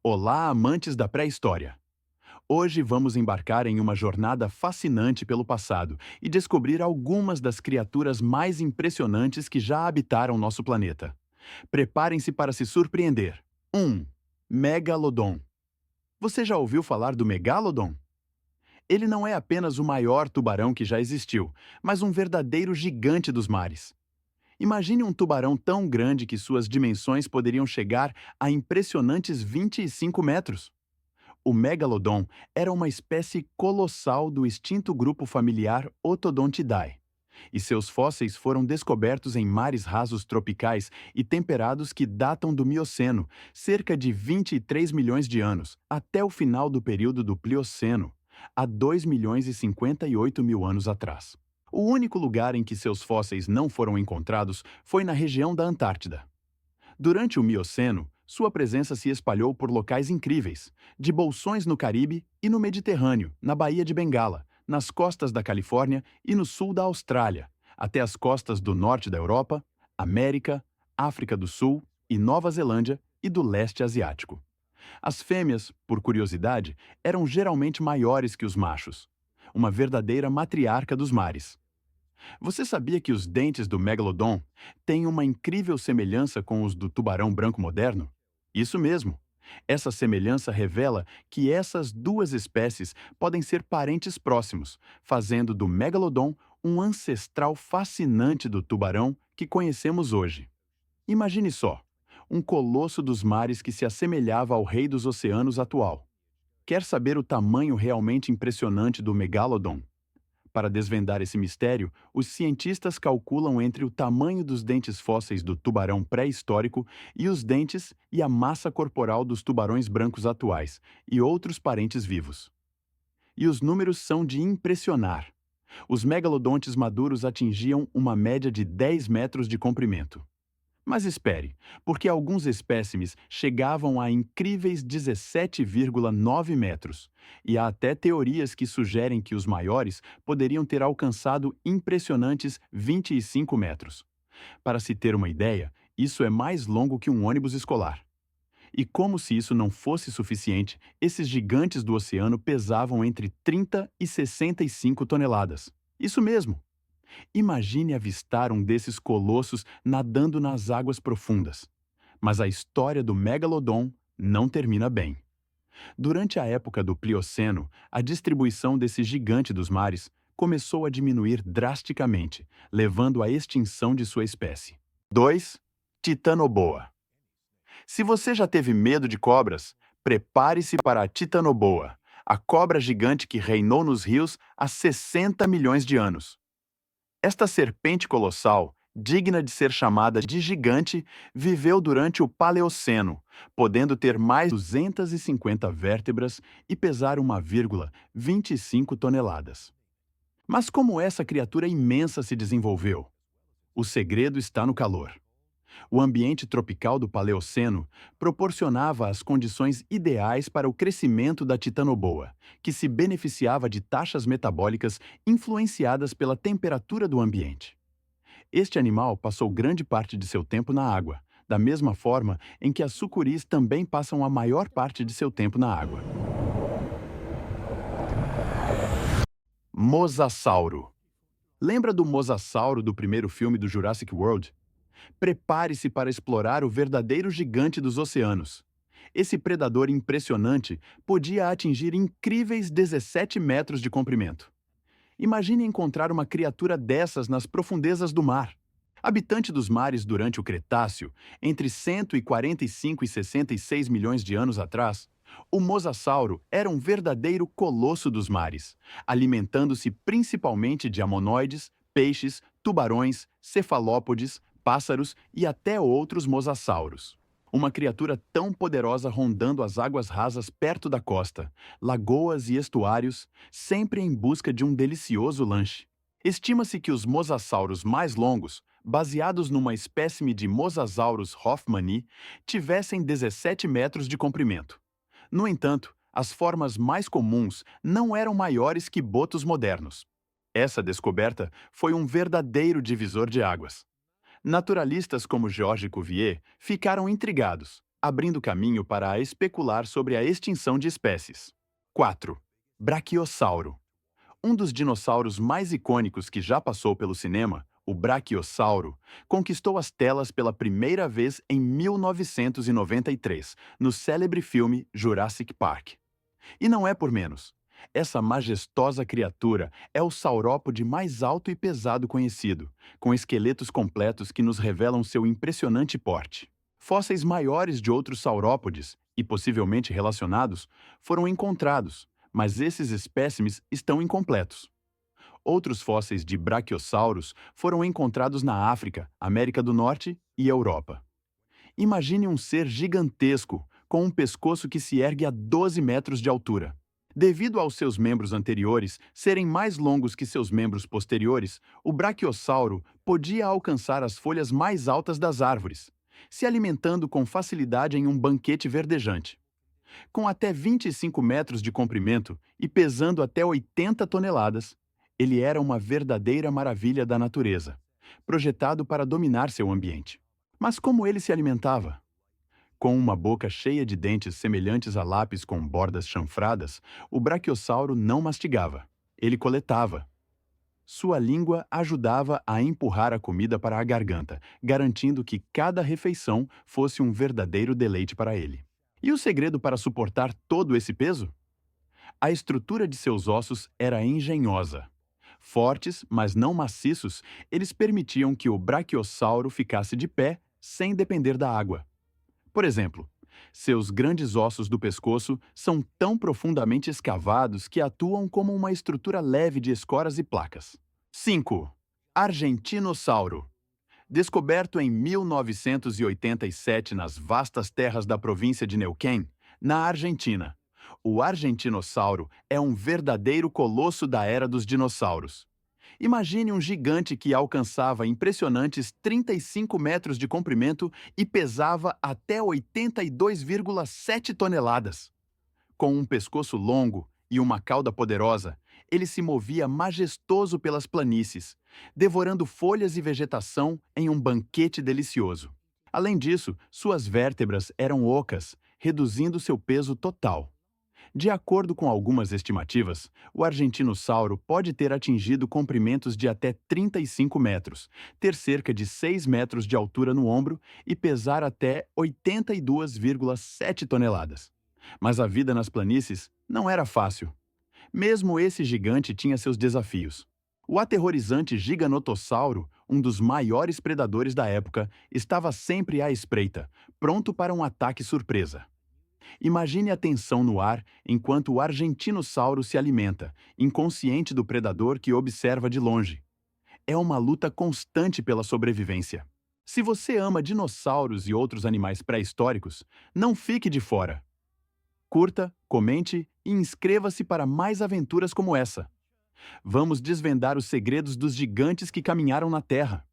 Olá, amantes da pré-história! Hoje vamos embarcar em uma jornada fascinante pelo passado e descobrir algumas das criaturas mais impressionantes que já habitaram nosso planeta. Preparem-se para se surpreender. 1. Megalodon. Você já ouviu falar do Megalodon? Ele não é apenas o maior tubarão que já existiu, mas um verdadeiro gigante dos mares. Imagine um tubarão tão grande que suas dimensões poderiam chegar a impressionantes 25 metros. O megalodon era uma espécie colossal do extinto grupo familiar Otodontidae, e seus fósseis foram descobertos em mares rasos tropicais e temperados que datam do Mioceno, cerca de 23 milhões de anos, até o final do período do Plioceno, há 2 milhões e 58 mil anos atrás. O único lugar em que seus fósseis não foram encontrados foi na região da Antártida. Durante o Mioceno, sua presença se espalhou por locais incríveis, de bolsões no Caribe e no Mediterrâneo, na Baía de Bengala, nas costas da Califórnia e no sul da Austrália, até as costas do norte da Europa, América, África do Sul e Nova Zelândia e do leste asiático. As fêmeas, por curiosidade, eram geralmente maiores que os machos, uma verdadeira matriarca dos mares. Você sabia que os dentes do megalodon têm uma incrível semelhança com os do tubarão branco moderno? Isso mesmo! Essa semelhança revela que essas duas espécies podem ser parentes próximos, fazendo do megalodon um ancestral fascinante do tubarão que conhecemos hoje. Imagine só, um colosso dos mares que se assemelhava ao rei dos oceanos atual. Quer saber o tamanho realmente impressionante do megalodon? Para desvendar esse mistério, os cientistas calculam entre o tamanho dos dentes fósseis do tubarão pré-histórico e os dentes e a massa corporal dos tubarões brancos atuais e outros parentes vivos. E os números são de impressionar. Os megalodontes maduros atingiam uma média de 10 metros de comprimento. Mas espere, porque alguns espécimes chegavam a incríveis 17,9 metros, e há até teorias que sugerem que os maiores poderiam ter alcançado impressionantes 25 metros. Para se ter uma ideia, isso é mais longo que um ônibus escolar. E como se isso não fosse suficiente, esses gigantes do oceano pesavam entre 30 e 65 toneladas. Isso mesmo! Imagine avistar um desses colossos nadando nas águas profundas. Mas a história do megalodon não termina bem. Durante a época do Plioceno, a distribuição desse gigante dos mares começou a diminuir drasticamente, levando à extinção de sua espécie. 2. Titanoboa. Se você já teve medo de cobras, prepare-se para a Titanoboa, a cobra gigante que reinou nos rios há 60 milhões de anos. Esta serpente colossal, digna de ser chamada de gigante, viveu durante o Paleoceno, podendo ter mais de 250 vértebras e pesar 1,25 toneladas. Mas como essa criatura imensa se desenvolveu? O segredo está no calor. O ambiente tropical do Paleoceno proporcionava as condições ideais para o crescimento da titanoboa, que se beneficiava de taxas metabólicas influenciadas pela temperatura do ambiente. Este animal passou grande parte de seu tempo na água, da mesma forma em que as sucuris também passam a maior parte de seu tempo na água. Mosasauro. Lembra do mosasauro do primeiro filme do Jurassic World? Prepare-se para explorar o verdadeiro gigante dos oceanos. Esse predador impressionante podia atingir incríveis 17 metros de comprimento. Imagine encontrar uma criatura dessas nas profundezas do mar. Habitante dos mares durante o Cretáceo, entre 145 e 66 milhões de anos atrás, o mosasauro era um verdadeiro colosso dos mares, alimentando-se principalmente de amonoides, peixes, tubarões, cefalópodes, pássaros e até outros mosasauros. Uma criatura tão poderosa rondando as águas rasas perto da costa, lagoas e estuários, sempre em busca de um delicioso lanche. Estima-se que os mosassauros mais longos, baseados numa espécime de Mosasaurus hoffmanni, tivessem 17 metros de comprimento. No entanto, as formas mais comuns não eram maiores que botos modernos. Essa descoberta foi um verdadeiro divisor de águas. Naturalistas como Georges Cuvier ficaram intrigados abrindo caminho para especular sobre a extinção de espécies. 4. Brachiosauro. Um dos dinossauros mais icônicos que já passou pelo cinema, o Brachiosauro, conquistou as telas pela primeira vez em 1993, no célebre filme Jurassic Park. E não é por menos. Essa majestosa criatura é o saurópode mais alto e pesado conhecido, com esqueletos completos que nos revelam seu impressionante porte. Fósseis maiores de outros saurópodes, e possivelmente relacionados, foram encontrados, mas esses espécimes estão incompletos. Outros fósseis de braquiosauros foram encontrados na África, América do Norte e Europa. Imagine um ser gigantesco, com um pescoço que se ergue a 12 metros de altura. Devido aos seus membros anteriores serem mais longos que seus membros posteriores, o braquiossauro podia alcançar as folhas mais altas das árvores, se alimentando com facilidade em um banquete verdejante. Com até 25 metros de comprimento e pesando até 80 toneladas, ele era uma verdadeira maravilha da natureza, projetado para dominar seu ambiente. Mas como ele se alimentava? Com uma boca cheia de dentes semelhantes a lápis com bordas chanfradas, o braquiossauro não mastigava. Ele coletava. Sua língua ajudava a empurrar a comida para a garganta, garantindo que cada refeição fosse um verdadeiro deleite para ele. E o segredo para suportar todo esse peso? A estrutura de seus ossos era engenhosa. Fortes, mas não maciços, eles permitiam que o braquiossauro ficasse de pé sem depender da água. Por exemplo, seus grandes ossos do pescoço são tão profundamente escavados que atuam como uma estrutura leve de escoras e placas. 5. Argentinossauro. Descoberto em 1987 nas vastas terras da província de Neuquén, na Argentina, o argentinossauro é um verdadeiro colosso da era dos dinossauros. Imagine um gigante que alcançava impressionantes 35 metros de comprimento e pesava até 82,7 toneladas. Com um pescoço longo e uma cauda poderosa, ele se movia majestoso pelas planícies, devorando folhas e vegetação em um banquete delicioso. Além disso, suas vértebras eram ocas, reduzindo seu peso total. De acordo com algumas estimativas, o argentinossauro pode ter atingido comprimentos de até 35 metros, ter cerca de 6 metros de altura no ombro e pesar até 82,7 toneladas. Mas a vida nas planícies não era fácil. Mesmo esse gigante tinha seus desafios. O aterrorizante giganotossauro, um dos maiores predadores da época, estava sempre à espreita, pronto para um ataque surpresa. Imagine a tensão no ar enquanto o argentinossauro se alimenta, inconsciente do predador que observa de longe. É uma luta constante pela sobrevivência. Se você ama dinossauros e outros animais pré-históricos, não fique de fora. Curta, comente e inscreva-se para mais aventuras como essa. Vamos desvendar os segredos dos gigantes que caminharam na Terra.